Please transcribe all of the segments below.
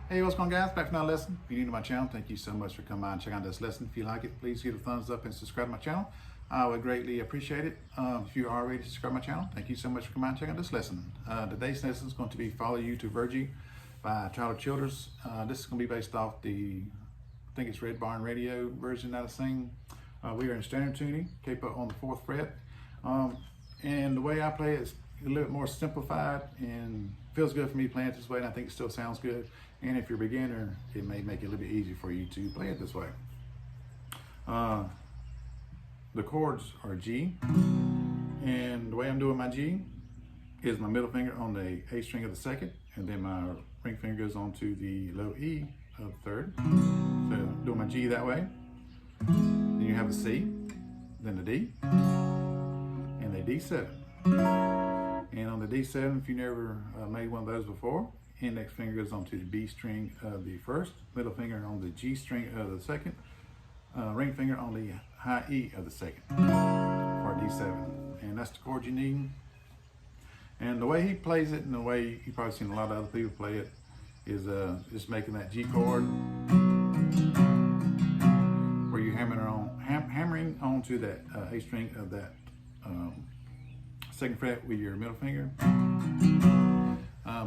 Hey, what's going on, guys? Back for another lesson. If you're new to my channel, thank you so much for coming by and checking out this lesson. If you like it, please give it a thumbs up and subscribe to my channel. I would greatly appreciate it. If you are already subscribed to my channel, thank you so much for coming by and checking out this lesson. Today's lesson is going to be Follow You To Virgie by Tyler Childers. This is going to be based off I think it's Red Barn Radio version that I sing. We are in standard tuning, capo on the 4th fret. And the way I play it is a little bit more simplified and feels good for me playing it this way, and I think it still sounds good. And if you're a beginner, it may make it a little bit easier for you to play it this way. The chords are G, and the way I'm doing my G is my middle finger on the A string of the 2nd, and then my ring finger goes onto the low E of the 3rd. So doing my G that way. Then you have a C, then the D, and the D7. And on the D7, if you never made one of those before, index finger goes onto the B string of the 1st, middle finger on the G string of the 2nd, ring finger on the high E of the 2nd for D7. And that's the chord you need. And the way he plays it, and the way you've probably seen a lot of other people play it, is just making that G chord where you're hammering onto that A string of that 2nd fret with your middle finger.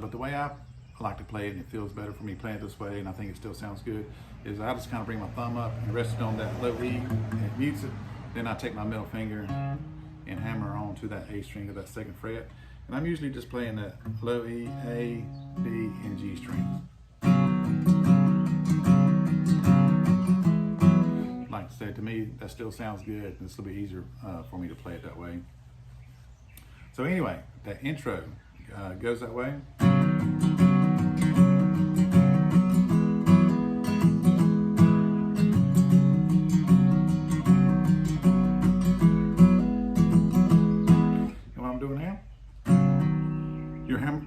But the way I like to play it, and it feels better for me playing it this way, and I think it still sounds good, is I just kind of bring my thumb up and rest it on that low E and it mutes it. Then I take my middle finger and hammer onto that A string of that 2nd fret. And I'm usually just playing that low E, A, B, and G strings. Like I said, to me, that still sounds good, and it's a little bit easier for me to play it that way. So anyway, that intro goes that way.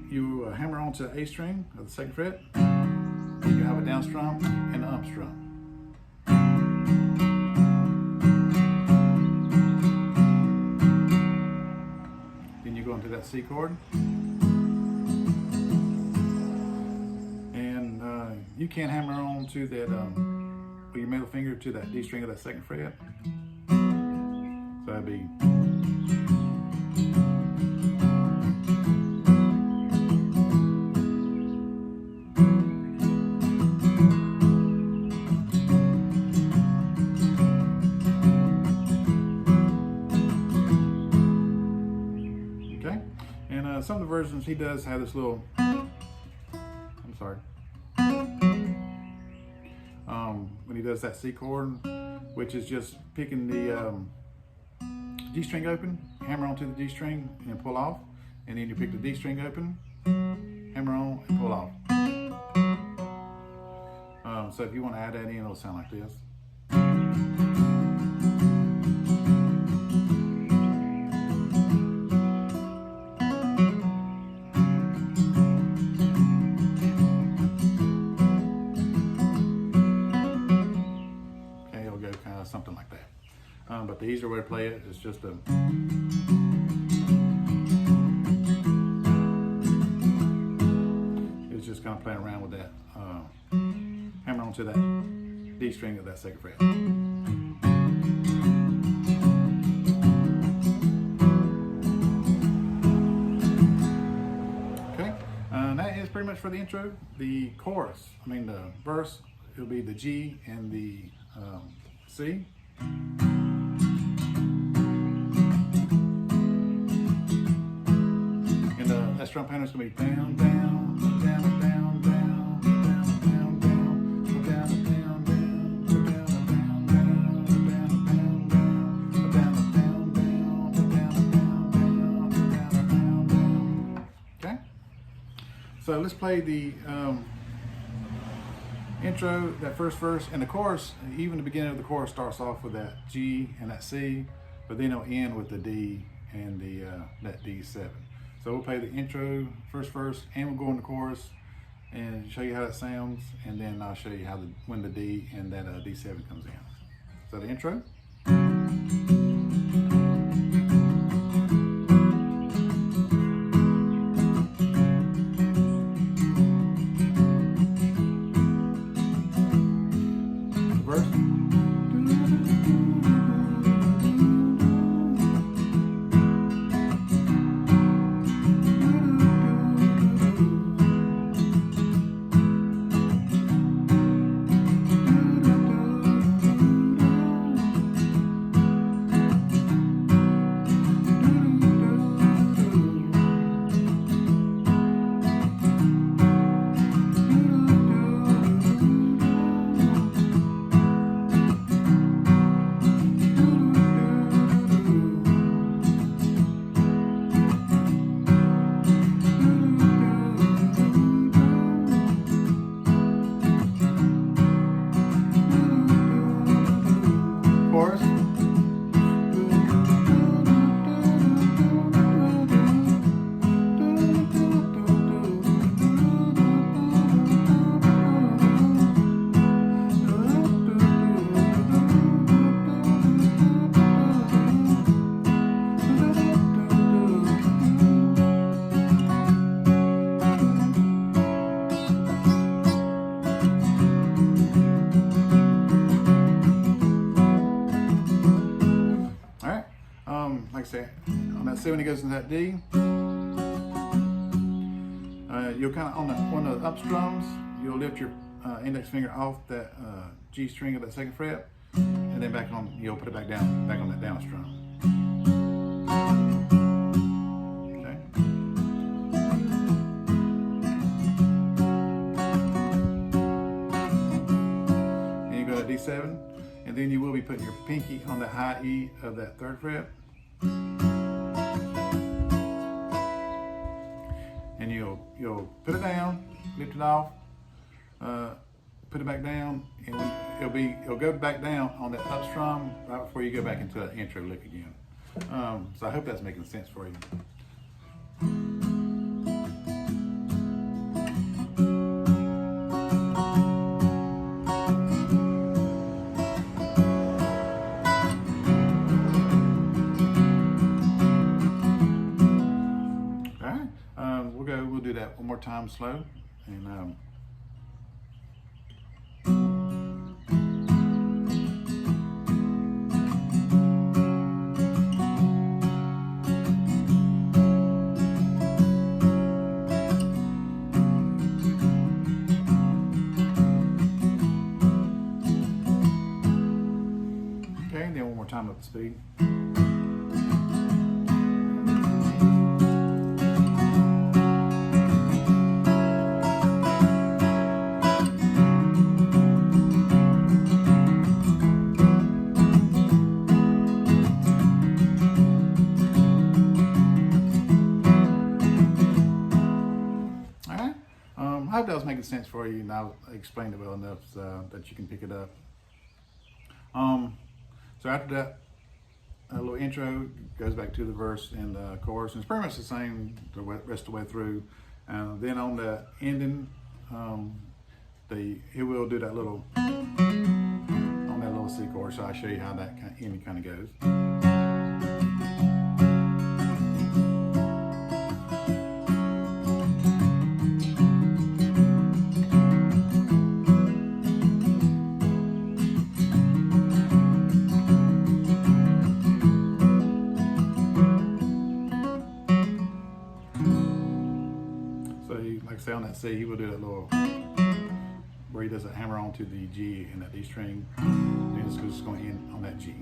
You hammer onto the A string of the 2nd fret. You have a down strum and an up strum. Then you go into that C chord. And you can hammer on to that with your middle finger to that D string of that 2nd fret. So that'd be some of the versions he does have this little, when he does that C chord, which is just picking the G string open, hammer onto the D string and pull off, and then you pick the D string open, hammer on and pull off. So if you want to add that in, it'll sound like this. Something like that. But the easier way to play it is just it's just kind of playing around with that, hammer onto that D string of that 2nd fret. Okay, that is pretty much for the intro. The chorus, the verse, it'll be the G and the C. And that strum pattern is going to be down, down, down, down, down, down, down, down, down, down, down. Okay? So let's play the intro, that first verse, and the chorus. Even the beginning of the chorus starts off with that G and that C, but then it'll end with the D and the that D7. So we'll play the intro, first verse, and we'll go in the chorus and show you how that sounds, and then I'll show you when the D and that D7 comes in. So the intro. say, on that C when it goes into that D, you'll kind of, on one of the up strums, you'll lift your index finger off that G string of that second fret, and then back on, you'll put it back down, back on that down strum. Okay. And you go to D7, and then you will be putting your pinky on the high E of that third fret. And you'll put it down, lift it off, put it back down, and it'll go back down on that up strum right before you go back into that intro lick again. So I hope that's making sense for you. We'll do that one more time slow, and okay, and then one more time up the speed. I hope that was making sense for you, and I explained it well enough that you can pick it up. So after that, a little intro goes back to the verse and the chorus, and it's pretty much the same the rest of the way through. Then on the ending, it will do that little on that little C chord. So I'll show you how that ending kind of goes. Like I say, on that C, he will do that little, where he does a hammer onto the G and that D string, and it's just going to end on that G.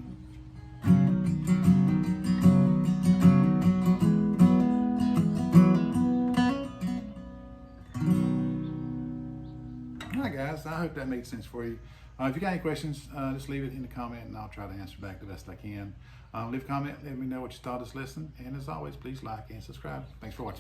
Alright guys, I hope that makes sense for you. If you got any questions, just leave it in the comment and I'll try to answer back the best I can. Leave a comment, let me know what you thought of this lesson, and as always, please like and subscribe. Thanks for watching.